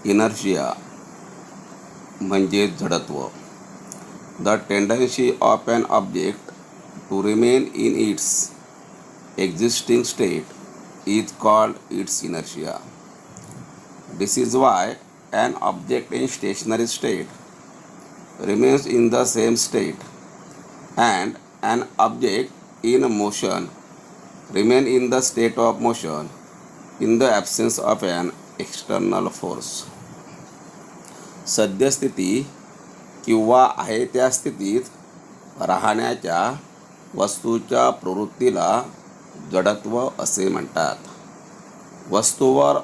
Inertia म्हणजे जडत्व. The tendency of an object to remain in its existing state is called its inertia. This is why an object in stationary state remains in the same state and an object in motion remain in the state of motion in the absence of an external force. सद्यस्थिती किंवा आहे त्या स्थितीत राहण्याच्या वस्तूच्या प्रवृत्तीला जडत्व असे म्हणतात. वस्तूवर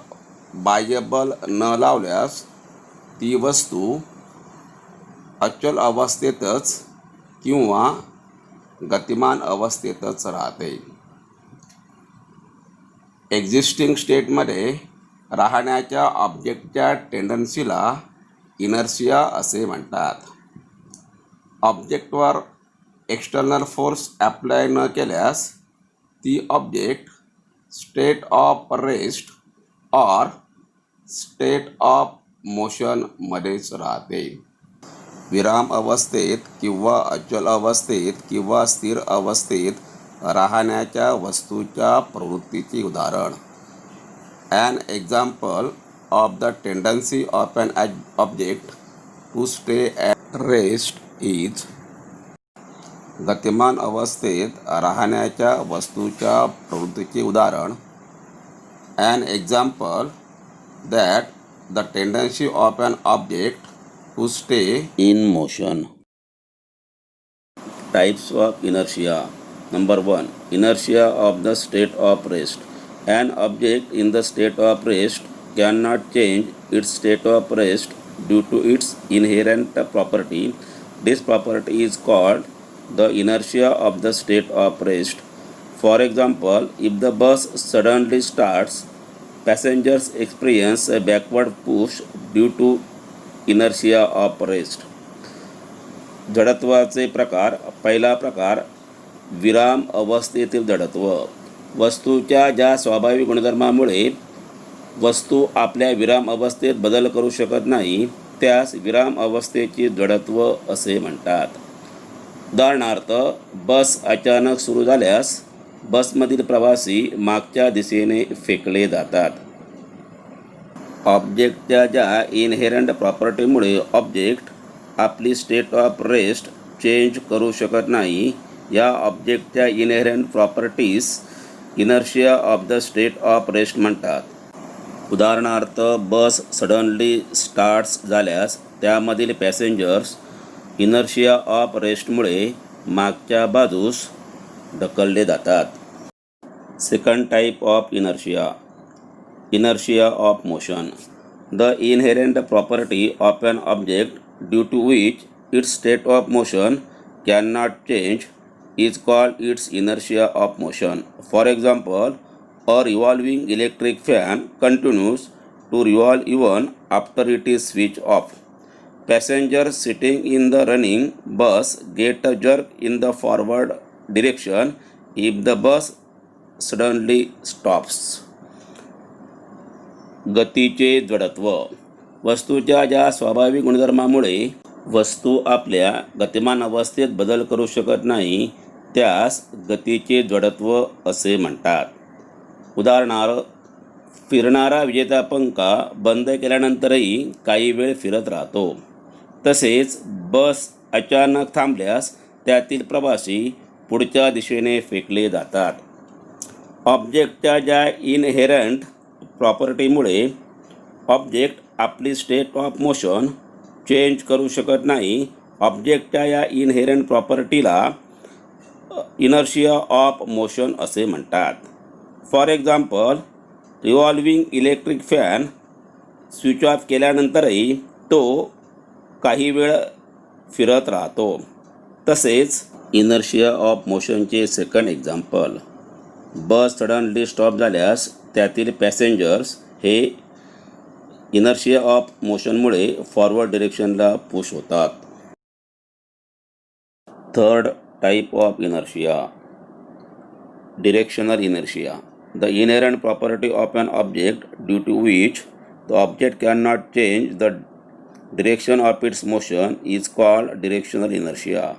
बाह्य बल न लावल्यास ती वस्तू अचल अवस्थेतच किंवा गतिमान अवस्थेतच राहते. एक्झिस्टिंग स्टेटमध्ये राहण्याच्या ऑब्जेक्टच्या टेंडन्सीला इनर्शिया असे म्हणतात. ऑब्जेक्टवर एक्सटर्नल फोर्स अप्लाय न केल्यास ती object state of rest or state of मोशनमध्येच राहते. विराम अवस्थेत किंवा अचल अवस्थेत किंवा स्थिर अवस्थेत राहण्याच्या वस्तूच्या प्रवृत्तीचे उदाहरण. An example of the tendency of an object to stay at rest is गतिमान अवस्थेत राहण्याच्या वस्तूच्या प्रवृत्तीचे उदाहरण. An example that the tendency of an object to stay in motion. Types of inertia. Number 1. Inertia of the state of rest. An object in the state of rest cannot change its state of rest due to its inherent property. This property is called the inertia of the state of rest. For example, if the bus suddenly starts, passengers experience a backward push due to inertia of rest. जडत्वाचे प्रकार. पहिला प्रकार विराम अवस्थेतील जडत्व. वस्तूच्या ज्या स्वाभाविक गुणधर्मामुळे वस्तू आपल्या विराम अवस्थेत बदल करू शकत नाही त्यास विराम अवस्थेचे जडत्व असे म्हणतात. उदाहरणार्थ, बस अचानक सुरू झाल्यास बसमधील प्रवासी मागच्या दिशेने फेकले जातात. ऑब्जेक्टच्या ज्या इनहेरंट प्रॉपर्टीमुळे ऑब्जेक्ट आपली स्टेट ऑफ रेस्ट चेंज करू शकत नाही या ऑब्जेक्टच्या inherent properties inertia of the state of rest म्हणतात. उदाहरणार्थ, बस सडनली स्टार्ट्स झाल्यास त्यामधील पॅसेंजर्स इनर्शिया ऑफ रेस्टमुळे मागच्या बाजूस ढकलले जातात. Second type of inertia. Inertia of motion. The inherent property of an object due to which its state of motion can not change is called its inertia of motion. For example, a revolving electric fan continues to revolve even after it is switched off. Passengers sitting in the running bus get a jerk in the forward direction if the bus suddenly stops. गतीचे जडत्व. वस्तूच्या ज्या स्वाभाविक गुणधर्मामुळे वस्तू आपल्या गतिमान अवस्थेत बदल करू शकत नाही त्यास गतीचे जडत्व असे म्हणतात. उदाहरणार्थ, फिरणारा विजेता पंखा बंद केल्यानंतरही काही वेळ फिरत राहतो. तसेच बस अचानक थांबल्यास त्यातील प्रवासी पुढच्या दिशेने फेकले जातात. ऑब्जेक्टच्या ज्या इनहेरंट प्रॉपर्टीमुळे ऑब्जेक्ट आपली स्टेट ऑफ मोशन चेंज करू शकत नाही ऑब्जेक्टच्या या इनहेरंट प्रॉपर्टीला इनर्शिया ऑफ मोशन असे म्हणतात. For example, revolving electric fan switch off केल्यानंतरही तो काही वेळ फिरत राहतो. तसेच इनर्शिया ऑफ मोशनचे second example, bus suddenly stop झाल्यास त्यातील पॅसेंजर्स हे इनर्शिया ऑफ मोशनमुळे फॉरवर्ड डिरेक्शनला पुश होतात. Third type of inertia, directional inertia. The inherent property of an object due to which the object cannot change the direction of its motion is called directional inertia.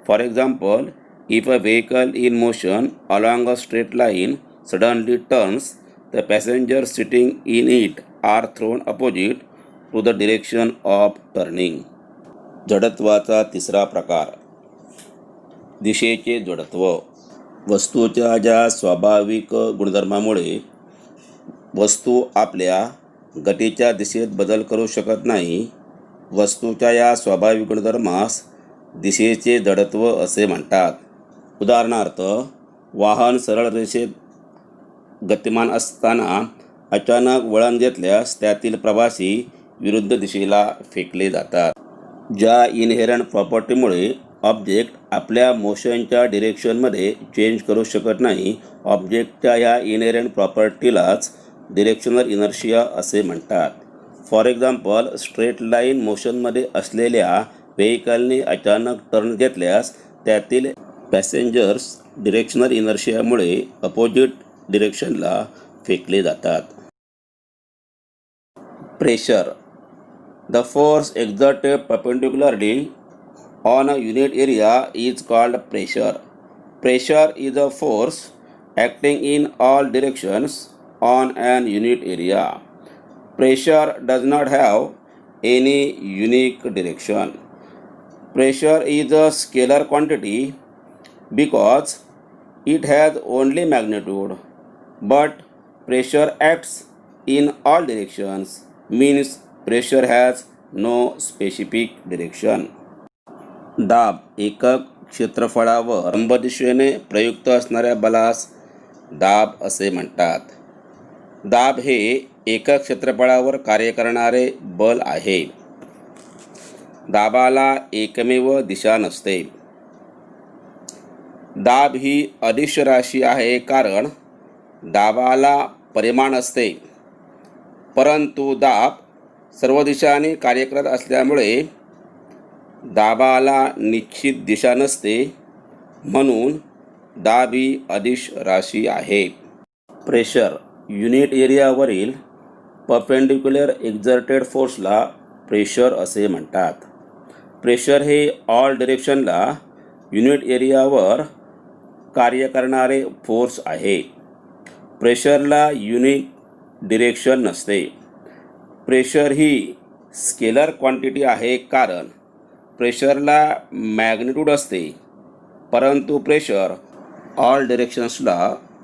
For example, if a vehicle in motion along a straight line suddenly turns, the passengers sitting in it are thrown opposite to the direction of turning. जडत्वाचा तिसरा प्रकार, दिशेचे जडत्व. वस्तूच्या ज्या स्वाभाविक गुणधर्मामुळे वस्तू आपल्या गतीच्या दिशेत बदल करू शकत नाही, वस्तूच्या या स्वाभाविक गुणधर्मास दिशेचे जडत्व असे म्हणतात. उदाहरणार्थ, वाहन सरळ रेषेत गतिमान असताना अचानक वळण घेतल्यास त्यातील प्रवासी विरुद्ध दिशेला फेकले जातात. ज्या इनहेरंट प्रॉपर्टीमुळे ऑब्जेक्ट आपल्या मोशनच्या डिरेक्शनमध्ये चेंज करू शकत नाही, ऑब्जेक्टच्या या इनहेरंट प्रॉपर्टीलाच डिरेक्शनल इनर्शिया असे म्हणतात. फॉर एक्झाम्पल, स्ट्रेट लाईन मोशनमध्ये असलेल्या व्हेकलने अचानक टर्न घेतल्यास त्यातील पॅसेंजर्स डिरेक्शनल इनर्शियामुळे अपोजिट डिरेक्शनला फेकले जातात. Pressure. The force exerted perpendicularly on a unit area is called pressure. Pressure is a force acting in all directions on an unit area. Pressure does not have any unique direction. Pressure is a scalar quantity because it has only magnitude, but pressure acts in all directions, means pressure has no specific direction. दाब. एकक क्षेत्रफळावर लंब दिशेने प्रयुक्त असणाऱ्या बलास दाब असे म्हणतात. दाब हे एकक क्षेत्रफळावर कार्य करणारे बल आहे. दाबाला एकमेव दिशा नसते. दाब ही अदिश राशी आहे कारण दाबाला परिमाण असते, परंतु दाब सर्व दिशांनी कार्य करत असल्यामुळे दाबाला निश्चित दिशा नसते, म्हणून दाब ही अदिश राशी आहे. प्रेशर. युनिट एरियावरील परपेंडिक्युलर एक्झर्टेड फोर्सला प्रेशर असे म्हणतात. प्रेशर हे ऑल डिरेक्शनला युनिट एरियावर कार्य करणारे फोर्स आहे. प्रेशरला युनिक डिरेक्शन नसते. प्रेशर ही स्केलर क्वांटिटी आहे कारण प्रेशरला मॅग्निट्यूड असते, परंतु प्रेशर ऑल डिरेक्शन्सला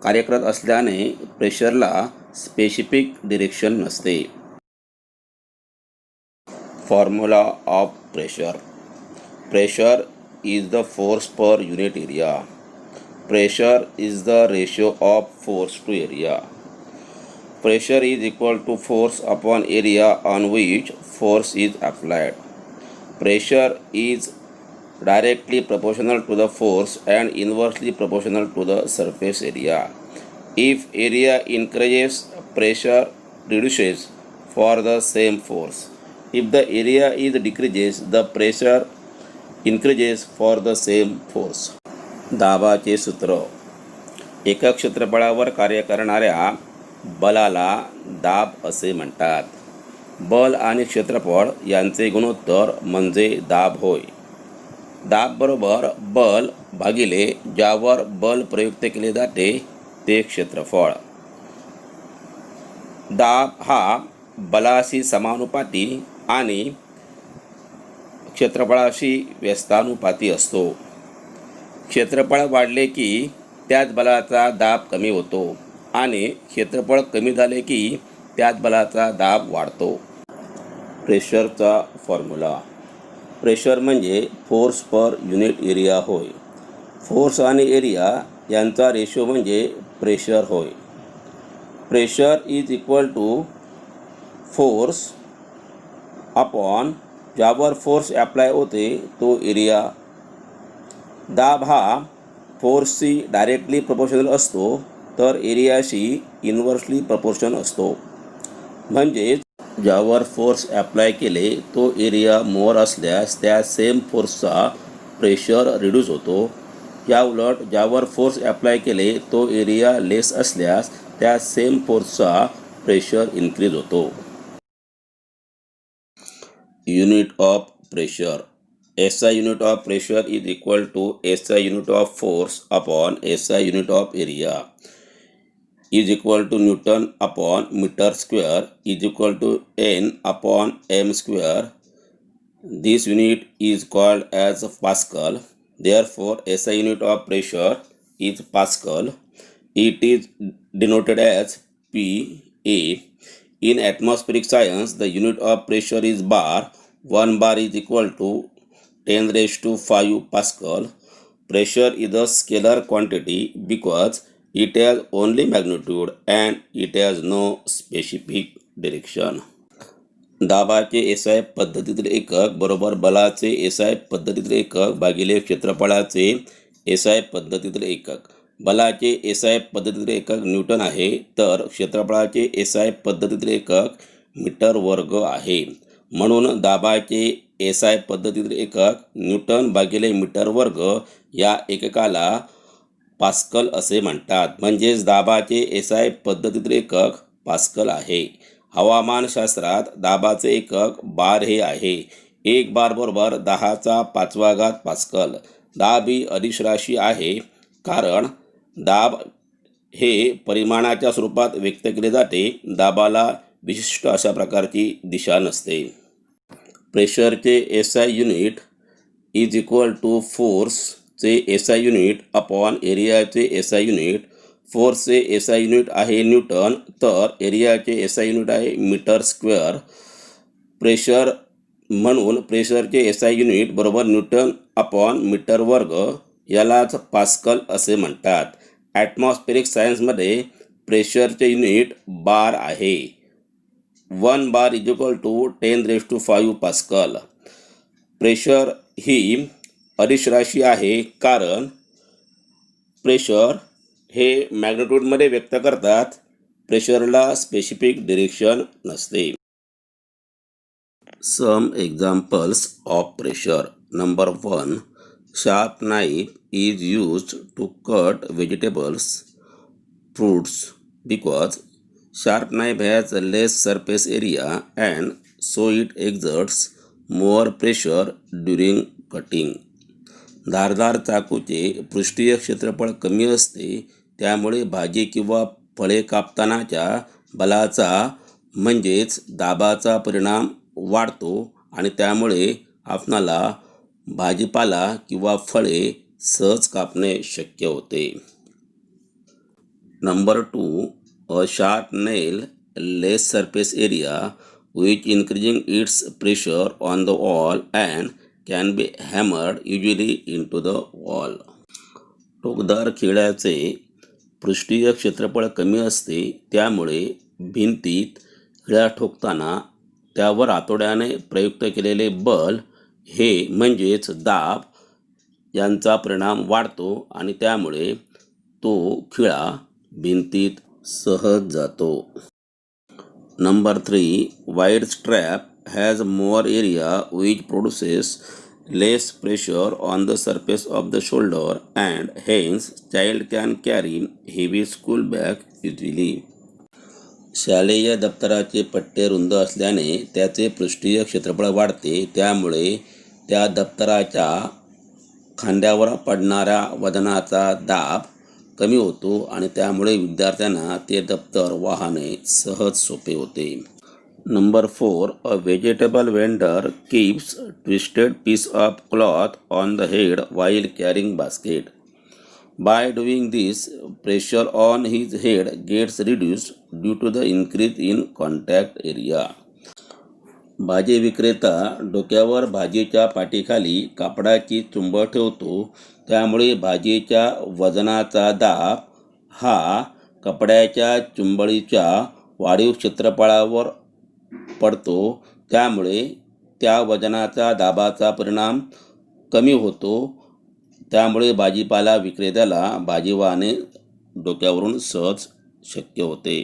कार्य करत असल्याने प्रेशरला स्पेसिफिक डिरेक्शन नसते. Formula of pressure. Pressure is the force per unit area. Pressure is the ratio of force to area. Pressure is equal to force upon area on which force is applied. Pressure is directly proportional to the force and inversely proportional to the surface area. If area increases, pressure reduces for the same force. If the area is decreases, the pressure increases for the same force. दाबाचे सूत्र. एकक क्षेत्रफळावर कार्य करणाऱ्या बलाला दाब असे म्हणतात. बल आणि क्षेत्रफळ यांचे गुणोत्तर म्हणजे दाब होय. दाब बरोबर बल भागिले ज्यावर बल प्रयुक्त केले जाते ते क्षेत्रफळ. दाब हा बलाशी समानुपाती आणि क्षेत्रफळाशी व्यस्तानुपाती असतो. क्षेत्रफळ वाढले की त्याच बलाचा दाब कमी होतो आणि क्षेत्रफळ कमी झाले की त्याच बलाचा दाब वाढतो. प्रेशरचा फॉर्म्युला. प्रेशर म्हणजे फोर्स पर युनिट एरिया होय. फोर्स आणि एरिया यांचा रेशो म्हणजे प्रेशर होय. Pressure is equal to force upon ज्यावर फोर्स ॲप्लाय होते तो एरिया. दाब हा फोर्सशी डायरेक्टली प्रपोर्शनल असतो तर एरियाशी इन्व्हर्सली प्रपोर्शन असतो. म्हणजेच ज्यावर फोर्स ॲप्लाय केले तो एरिया मोर असल्यास त्या सेम फोर्सचा प्रेशर रिड्यूस होतो. या उलट ज्यावर फोर्स ॲप्लाय केले तो एरिया लेस असल्यास त्या सेम फोर्सचा प्रेशर इन्क्रीज होतो. unit of pressure. SI unit of pressure is equal to SI unit of force upon SI unit of area is equal to Newton upon meter square is equal to N upon M square. This unit is called as Pascal. Therefore, SI unit of pressure is Pascal. It is denoted as PA. In atmospheric science, the unit of pressure is bar. 1 bar is equal to 10 raised to 5 Pascal. Pressure is a scalar quantity because it has only magnitude and it has no specific direction. दाबाचे SI पद्धतीतील एकक बरोबर बलाचे SI पद्धतीतील एकक भागिले क्षेत्रफळाचे SI पद्धतीतील एकक. बलाचे SI पद्धतीतील एकक न्यूटन आहे, तर क्षेत्रफळाचे SI पद्धतीतील एकक मीटर वर्ग आहे. म्हणून दाबाचे SI पद्धतीतील एकक न्यूटन भागिले मीटर वर्ग या एककाला पास्कल असे म्हणतात. म्हणजेच दाबाचे SI पद्धतीतील एकक पास्कल आहे. हवामानशास्त्रात दाबाचे एकक बार हे आहे. 1 बार बरोबर 10⁵ पास्कल. दाब ही अदिश राशी आहे, कारण दाब हे परिमाणाच्या स्वरूपात व्यक्त केले जाते. दाबाला विशिष्ट अशा प्रकारची दिशा नसते. प्रेशरचे SI unit is equal to फोर्सचे SI युनिट अपॉन एरियाचे SI युनिट. फोर्सचे SI युनिट आहे न्यूटन, तर एरियाचे SI युनिट आहे मीटर स्क्वेअर. प्रेशर म्हणून प्रेशरचे SI युनिट बरोबर न्यूटन अपॉन मीटर वर्ग यालाच पास्कल असे म्हणतात. ॲटमॉस्फेरिक सायन्समध्ये प्रेशरचे युनिट बार आहे. 1 bar is equal to 10 raised to 5 pascal. Pressure ही अदिश राशी आहे, कारण प्रेशर हे मॅग्निट्यूडमध्ये व्यक्त करतात. प्रेशरला स्पेसिफिक डिरेक्शन नसते. Some examples of pressure. Number 1, sharp knife is used to cut vegetables, fruits, because sharp knife has a less surface area and so it exerts more pressure during cutting. धारदार चाकूचे पृष्ठीय क्षेत्रफळ कमी असते, त्यामुळे भाजी किंवा फळे कापतानाच्या बलाचा म्हणजेच दाबाचा परिणाम वाढतो आणि त्यामुळे आपणाला भाजीपाला किंवा फळे सहज कापणे शक्य होते. Number 2, a sharp nail less surface area which increasing its pressure on the wall and can be hammered usually into the wall. टोकदार खिळ्याचे पृष्ठीय क्षेत्रफळ कमी असते, त्यामुळे भिंतीत खिळा ठोकताना त्यावर हातोड्याने प्रयुक्त केलेले बल हे म्हणजेच दाब यांचा परिणाम वाढतो आणि त्यामुळे तो खिळा भिंतीत सहज जातो. Number 3, wide strap has more area which produces less pressure on the surface of the shoulder and hence child can carry heavy school bag easily. शालेय दप्तराचे पट्टे रुंद असल्याने त्याचे पृष्ठीय क्षेत्रफळ वाढते, त्यामुळे त्या दप्तराच्या खांद्यावर पडणाऱ्या वजनाचा दाब कमी होतो आणि त्यामुळे विद्यार्थ्यांना ते दप्तर वाहने सहज सोपे होते. Number 4, a vegetable vendor keeps twisted piece of cloth on the head while carrying basket. By doing this, pressure on his head gets reduced due to the increase in contact area. भाजी विक्रेता डोक्यावर भाजीच्या पाठीखाली कापडाची चुंब ठेवतो, त्यामुळे भाजीच्या वजनाचा दाब हा कपड्याच्या चुंबळीच्या वाढीव क्षेत्रफळावर पडतो, त्यामुळे त्या वजनाचा दाबाचा परिणाम कमी होतो. त्यामुळे भाजीपाला विक्रेत्याला भाजी वाहने डोक्यावरून सहज शक्य होते.